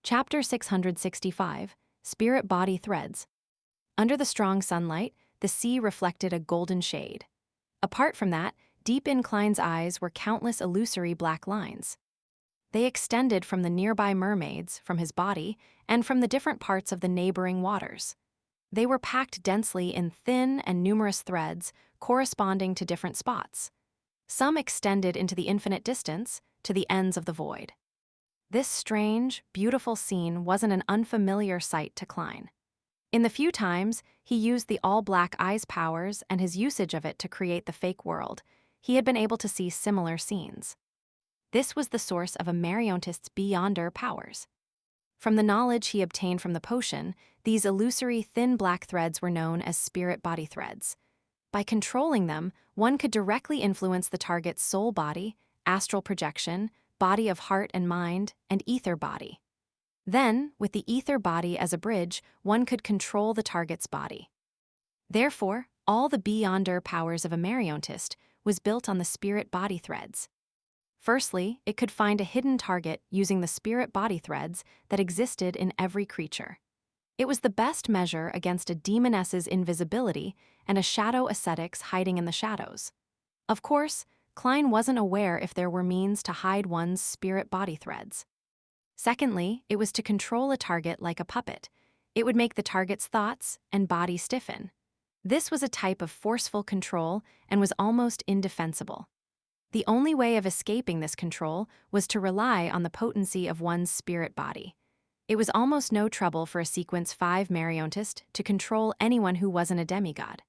Chapter 665, Spirit Body Threads. Under the strong sunlight, the sea reflected a golden shade. Apart from that, deep in Klein's eyes were countless illusory black lines. They extended from the nearby mermaids, from his body, and from the different parts of the neighboring waters. They were packed densely in thin and numerous threads, corresponding to different spots. Some extended into the infinite distance, to the ends of the void. This strange, beautiful scene wasn't an unfamiliar sight to Klein. In the few times he used the all-black eyes powers and his usage of it to create the fake world, he had been able to see similar scenes. This was the source of a Mariontist's beyonder powers. From the knowledge he obtained from the potion, these illusory thin black threads were known as spirit body threads. By controlling them, one could directly influence the target's soul body, astral projection, body of heart and mind, and ether body. Then, with the ether body as a bridge, one could control the target's body. Therefore, all the beyonder powers of a Mariontist was built on the spirit body threads. Firstly, it could find a hidden target using the spirit body threads that existed in every creature. It was the best measure against a demoness's invisibility and a shadow ascetic's hiding in the shadows. Of course, Klein wasn't aware if there were means to hide one's spirit body threads. Secondly, it was to control a target like a puppet. It would make the target's thoughts and body stiffen. This was a type of forceful control and was almost indefensible. The only way of escaping this control was to rely on the potency of one's spirit body. It was almost no trouble for a Sequence 5 Mariontist to control anyone who wasn't a demigod.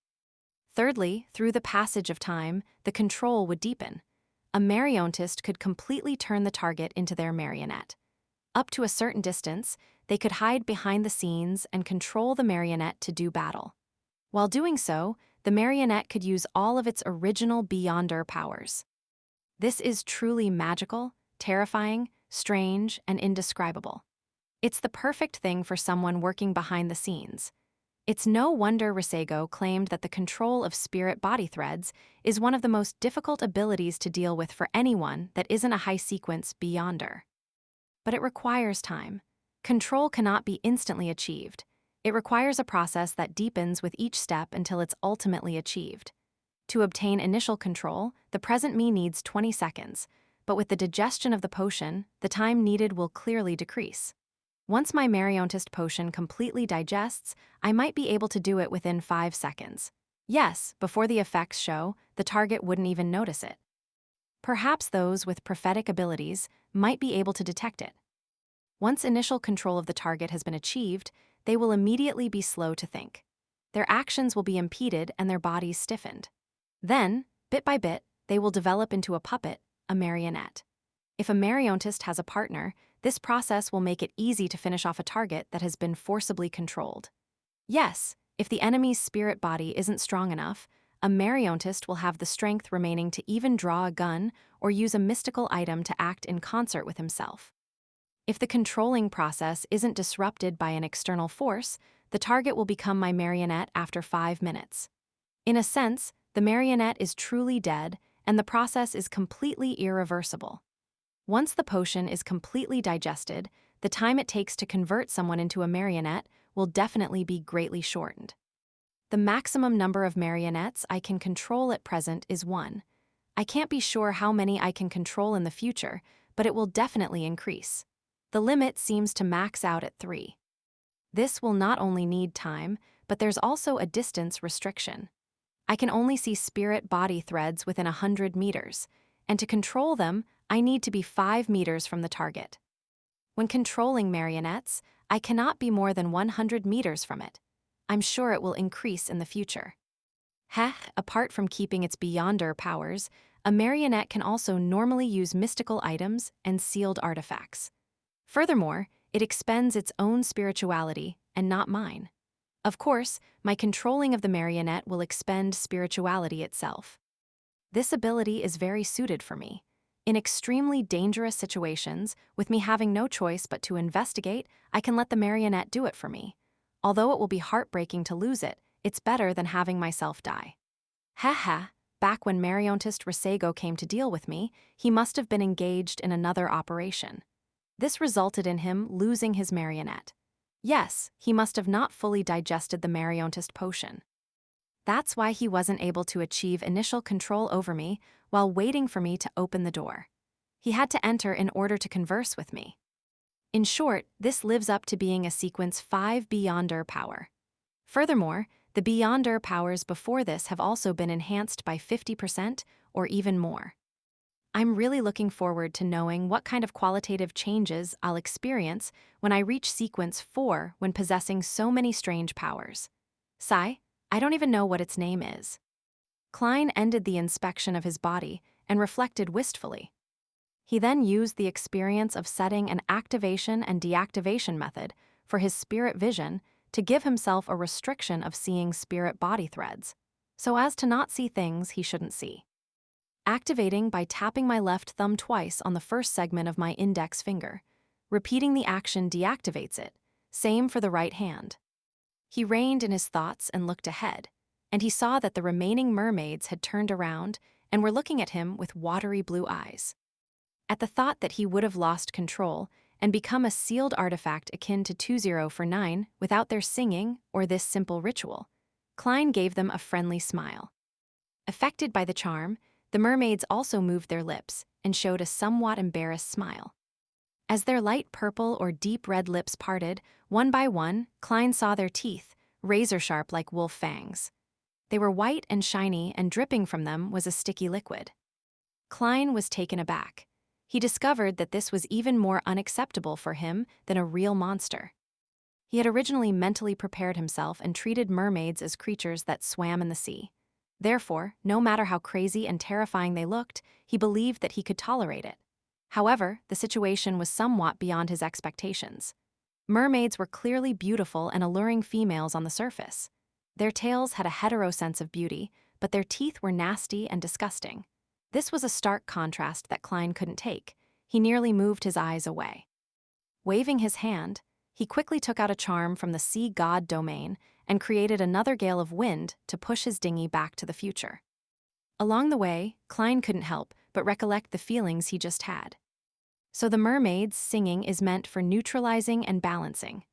Thirdly, through the passage of time, the control would deepen. A Mariontist could completely turn the target into their marionette. Up to a certain distance, they could hide behind the scenes and control the marionette to do battle. While doing so, the marionette could use all of its original beyonder powers. This is truly magical, terrifying, strange, and indescribable. It's the perfect thing for someone working behind the scenes. It's no wonder Risego claimed that the control of spirit body threads is one of the most difficult abilities to deal with for anyone that isn't a high-sequence beyonder. But it requires time. Control cannot be instantly achieved. It requires a process that deepens with each step until it's ultimately achieved. To obtain initial control, the present me needs 20 seconds, but with the digestion of the potion, the time needed will clearly decrease. Once my Mariontist potion completely digests, I might be able to do it within 5 seconds. Yes, before the effects show, the target wouldn't even notice it. Perhaps those with prophetic abilities might be able to detect it. Once initial control of the target has been achieved, they will immediately be slow to think. Their actions will be impeded and their bodies stiffened. Then, bit by bit, they will develop into a puppet, a marionette. If a Mariontist has a partner, this process will make it easy to finish off a target that has been forcibly controlled. Yes, if the enemy's spirit body isn't strong enough, a Mariontist will have the strength remaining to even draw a gun or use a mystical item to act in concert with himself. If the controlling process isn't disrupted by an external force, the target will become my marionette after 5 minutes. In a sense, the marionette is truly dead, and the process is completely irreversible. Once the potion is completely digested, the time it takes to convert someone into a marionette will definitely be greatly shortened. The maximum number of marionettes I can control at present is 1. I can't be sure how many I can control in the future, but it will definitely increase. The limit seems to max out at 3. This will not only need time, but there's also a distance restriction. I can only see spirit body threads within 100 meters, and to control them, I need to be 5 meters from the target. When controlling marionettes, I cannot be more than 100 meters from it. I'm sure it will increase in the future. Apart from keeping its beyonder powers, a marionette can also normally use mystical items and sealed artifacts. Furthermore, it expends its own spirituality and not mine. Of course, my controlling of the marionette will expend spirituality itself. This ability is very suited for me. In extremely dangerous situations, with me having no choice but to investigate, I can let the marionette do it for me. Although it will be heartbreaking to lose it, it's better than having myself die. Back when Mariontist Risego came to deal with me, he must have been engaged in another operation. This resulted in him losing his marionette. Yes, he must have not fully digested the Mariontist potion. That's why he wasn't able to achieve initial control over me while waiting for me to open the door. He had to enter in order to converse with me. In short, this lives up to being a sequence 5 Beyonder power. Furthermore, the Beyonder powers before this have also been enhanced by 50% or even more. I'm really looking forward to knowing what kind of qualitative changes I'll experience when I reach sequence 4 when possessing so many strange powers. Sigh, I don't even know what its name is. Klein ended the inspection of his body and reflected wistfully. He then used the experience of setting an activation and deactivation method for his spirit vision to give himself a restriction of seeing spirit body threads, so as to not see things he shouldn't see. Activating by tapping my left thumb twice on the first segment of my index finger. Repeating the action deactivates it, same for the right hand. He reined in his thoughts and looked ahead, and he saw that the remaining mermaids had turned around and were looking at him with watery blue eyes. At the thought that he would have lost control and become a sealed artifact akin to 2049 without their singing or this simple ritual, Klein gave them a friendly smile. Affected by the charm, the mermaids also moved their lips and showed a somewhat embarrassed smile. As their light purple or deep red lips parted, one by one, Klein saw their teeth, razor-sharp like wolf fangs. They were white and shiny, and dripping from them was a sticky liquid. Klein was taken aback. He discovered that this was even more unacceptable for him than a real monster. He had originally mentally prepared himself and treated mermaids as creatures that swam in the sea. Therefore, no matter how crazy and terrifying they looked, he believed that he could tolerate it. However, the situation was somewhat beyond his expectations. Mermaids were clearly beautiful and alluring females on the surface. Their tails had a hetero sense of beauty, but their teeth were nasty and disgusting. This was a stark contrast that Klein couldn't take. He nearly moved his eyes away. Waving his hand, he quickly took out a charm from the sea god domain and created another gale of wind to push his dinghy back to the future. Along the way, Klein couldn't help but recollect the feelings he just had. So the mermaids' singing is meant for neutralizing and balancing.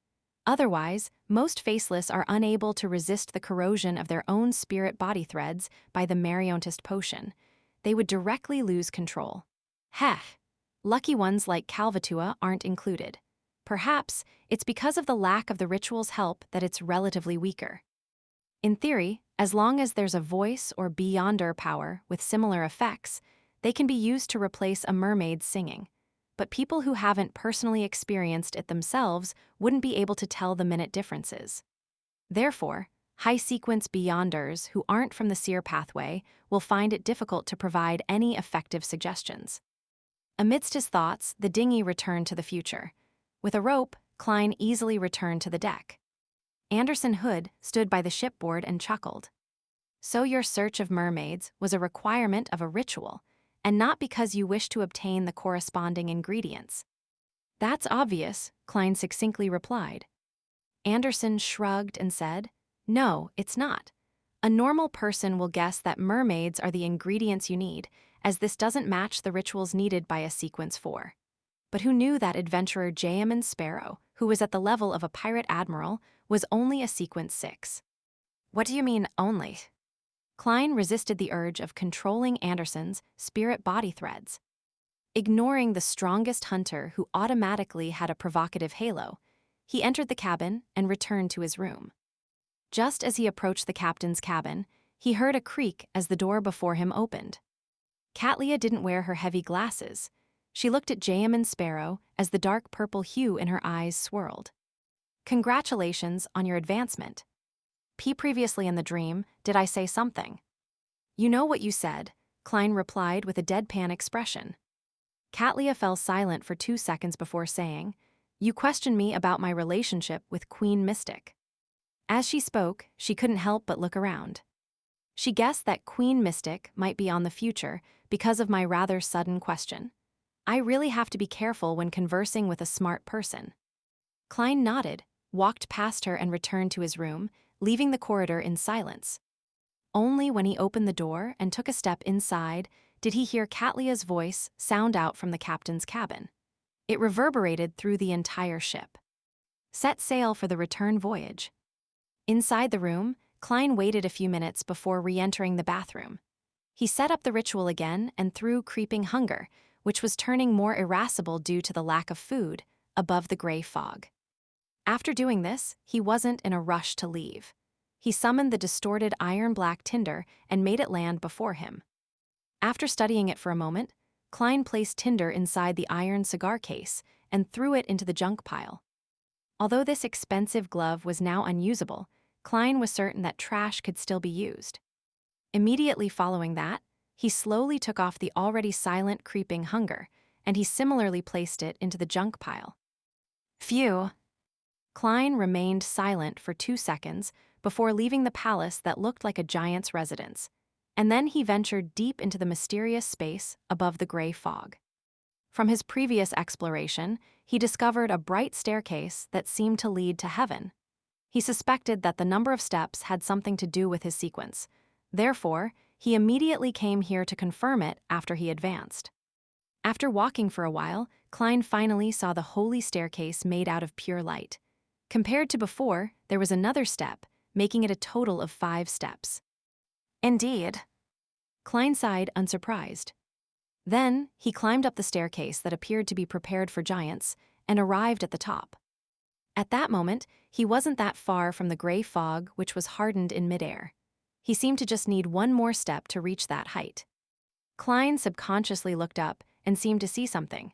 Otherwise, most faceless are unable to resist the corrosion of their own spirit body threads by the Mariontist potion. They would directly lose control. Heh! Lucky ones like Calvatua aren't included. Perhaps it's because of the lack of the ritual's help that it's relatively weaker. In theory, as long as there's a voice or Beyonder power with similar effects, they can be used to replace a mermaid's singing. But people who haven't personally experienced it themselves wouldn't be able to tell the minute differences. Therefore, high-sequence Beyonders who aren't from the seer pathway will find it difficult to provide any effective suggestions. Amidst his thoughts, the dinghy returned to the future. With a rope, Klein easily returned to the deck. Anderson Hood stood by the shipboard and chuckled. So your search of mermaids was a requirement of a ritual, and not because you wish to obtain the corresponding ingredients. That's obvious, Klein succinctly replied. Anderson shrugged and said, No, it's not. A normal person will guess that mermaids are the ingredients you need, as this doesn't match the rituals needed by a sequence 4. But who knew that adventurer Jayaman Sparrow, who was at the level of a pirate admiral, was only a sequence 6? What do you mean, only? Klein resisted the urge of controlling Anderson's spirit body threads. Ignoring the strongest hunter who automatically had a provocative halo, he entered the cabin and returned to his room. Just as he approached the captain's cabin, he heard a creak as the door before him opened. Katlia didn't wear her heavy glasses. She looked at Jayaman Sparrow as the dark purple hue in her eyes swirled. Congratulations on your advancement. Previously in the dream, did I say something? You know what you said, Klein replied with a deadpan expression. Katlia fell silent for 2 seconds before saying, You questioned me about my relationship with Queen Mystic. As she spoke, she couldn't help but look around. She guessed that Queen Mystic might be on the future because of my rather sudden question. I really have to be careful when conversing with a smart person. Klein nodded, walked past her and returned to his room, leaving the corridor in silence. Only when he opened the door and took a step inside did he hear Katlia's voice sound out from the captain's cabin. It reverberated through the entire ship. Set sail for the return voyage. Inside the room, Klein waited a few minutes before re-entering the bathroom. He set up the ritual again and threw creeping hunger, which was turning more irascible due to the lack of food, above the gray fog. After doing this, he wasn't in a rush to leave. He summoned the distorted iron-black tinder and made it land before him. After studying it for a moment, Klein placed tinder inside the iron cigar case and threw it into the junk pile. Although this expensive glove was now unusable, Klein was certain that trash could still be used. Immediately following that, he slowly took off the already silent creeping hunger, and he similarly placed it into the junk pile. Phew! Klein remained silent for 2 seconds before leaving the palace that looked like a giant's residence, and then he ventured deep into the mysterious space above the gray fog. From his previous exploration, he discovered a bright staircase that seemed to lead to heaven. He suspected that the number of steps had something to do with his sequence. Therefore, he immediately came here to confirm it after he advanced. After walking for a while, Klein finally saw the holy staircase made out of pure light. Compared to before, there was another step, making it a total of 5 steps. Indeed. Klein sighed, unsurprised. Then, he climbed up the staircase that appeared to be prepared for giants and arrived at the top. At that moment, he wasn't that far from the gray fog, which was hardened in midair. He seemed to just need one more step to reach that height. Klein subconsciously looked up and seemed to see something.